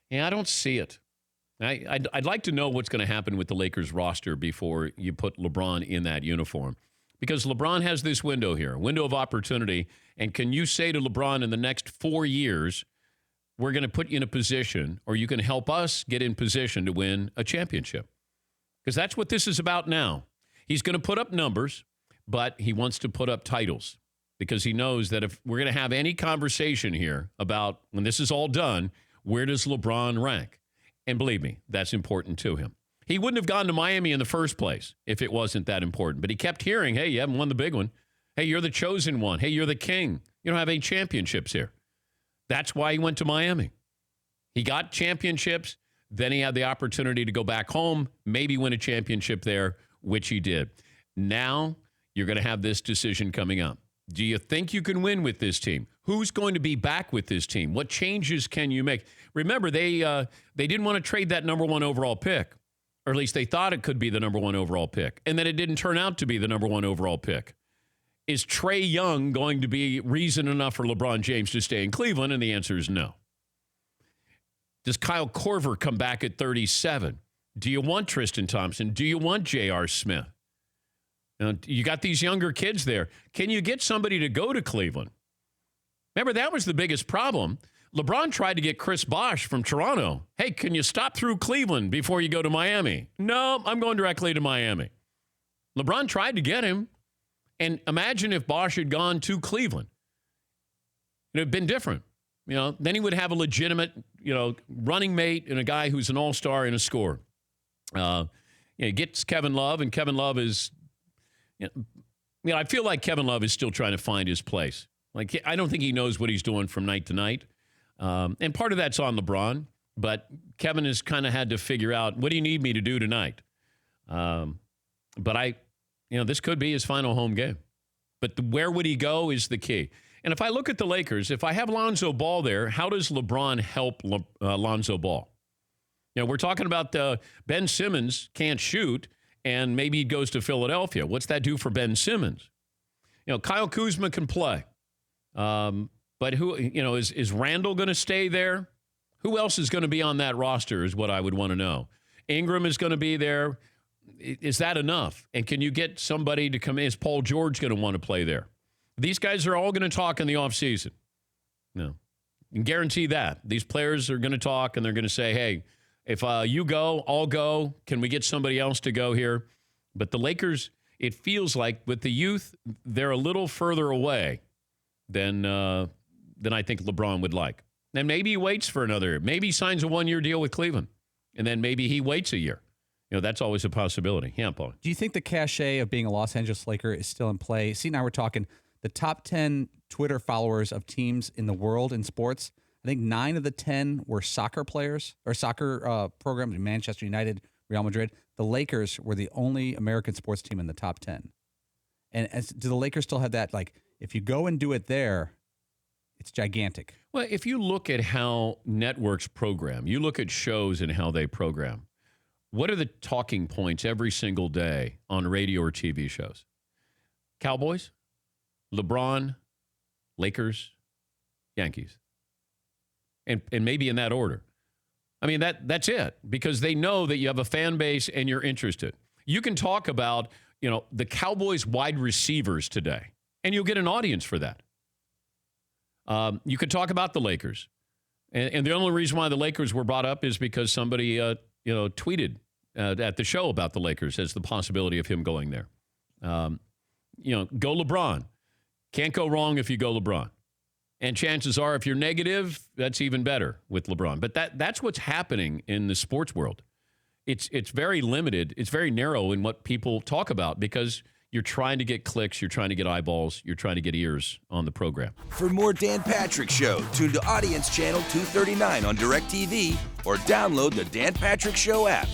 Yeah, I don't see it. I'd like to know what's going to happen with the Lakers roster before you put LeBron in that uniform. Because LeBron has this window here, a window of opportunity. And can you say to LeBron in the next 4 years, we're going to put you in a position, or you can help us get in position to win a championship? Because that's what this is about now. He's going to put up numbers, but he wants to put up titles. Because he knows that if we're going to have any conversation here about when this is all done, where does LeBron rank? And believe me, that's important to him. He wouldn't have gone to Miami in the first place if it wasn't that important. But he kept hearing, hey, you haven't won the big one. Hey, you're the chosen one. Hey, you're the king. You don't have any championships here. That's why he went to Miami. He got championships. Then he had the opportunity to go back home, maybe win a championship there, which he did. Now you're going to have this decision coming up. Do you think you can win with this team? Who's going to be back with this team? What changes can you make? Remember, they didn't want to trade that number 1 overall pick, or at least they thought it could be the number 1 overall pick, and then it didn't turn out to be the number 1 overall pick. Is Trae Young going to be reason enough for LeBron James to stay in Cleveland? And the answer is no. Does Kyle Korver come back at 37? Do you want Tristan Thompson? Do you want J.R. Smith? Now, you got these younger kids there. Can you get somebody to go to Cleveland? Remember, that was the biggest problem. LeBron tried to get Chris Bosh from Toronto. Hey, can you stop through Cleveland before you go to Miami? No, I'm going directly to Miami. LeBron tried to get him. And imagine if Bosh had gone to Cleveland. It would have been different. Then he would have a legitimate, running mate and a guy who's an all-star and a scorer. He gets Kevin Love, and Kevin Love is... I feel like Kevin Love is still trying to find his place. Like, I don't think he knows what he's doing from night to night. And part of that's on LeBron, but Kevin has kind of had to figure out, what do you need me to do tonight? But this could be his final home game. But where would he go is the key. And if I look at the Lakers, if I have Lonzo Ball there, how does LeBron help Lonzo Ball? We're talking about Ben Simmons can't shoot, and maybe he goes to Philadelphia. What's that do for Ben Simmons? Kyle Kuzma can play. But who, is Randall going to stay there? Who else is going to be on that roster is what I would want to know. Ingram is going to be there. Is that enough? And can you get somebody to come in? Is Paul George going to want to play there? These guys are all going to talk in the offseason. No. You can guarantee that. These players are going to talk, and they're going to say, hey, if you go, I'll go. Can we get somebody else to go here? But the Lakers, it feels like with the youth, they're a little further away than I think LeBron would like. And maybe he waits for another. Maybe he signs a 1-year deal with Cleveland, and then maybe he waits a year. That's always a possibility. Yeah, Paul. Do you think the cachet of being a Los Angeles Laker is still in play? See, now we're talking the top 10 Twitter followers of teams in the world in sports. I think 9 of the 10 were soccer players or soccer programs in Manchester United, Real Madrid. The Lakers were the only American sports team in the top 10. And do the Lakers still have that, like, if you go and do it there, it's gigantic? Well, if you look at how networks program, you look at shows and how they program, what are the talking points every single day on radio or TV shows? Cowboys, LeBron, Lakers, Yankees. And maybe in that order. I mean, that's it, because they know that you have a fan base and you're interested. You can talk about, the Cowboys wide receivers today, and you'll get an audience for that. You could talk about the Lakers. And the only reason why the Lakers were brought up is because somebody, tweeted at the show about the Lakers as the possibility of him going there. Go LeBron. Can't go wrong if you go LeBron. And chances are, if you're negative, that's even better with LeBron. But that's what's happening in the sports world. It's very limited. It's very narrow in what people talk about because you're trying to get clicks, you're trying to get eyeballs, you're trying to get ears on the program. For more Dan Patrick Show, tune to Audience Channel 239 on DirecTV or download the Dan Patrick Show app.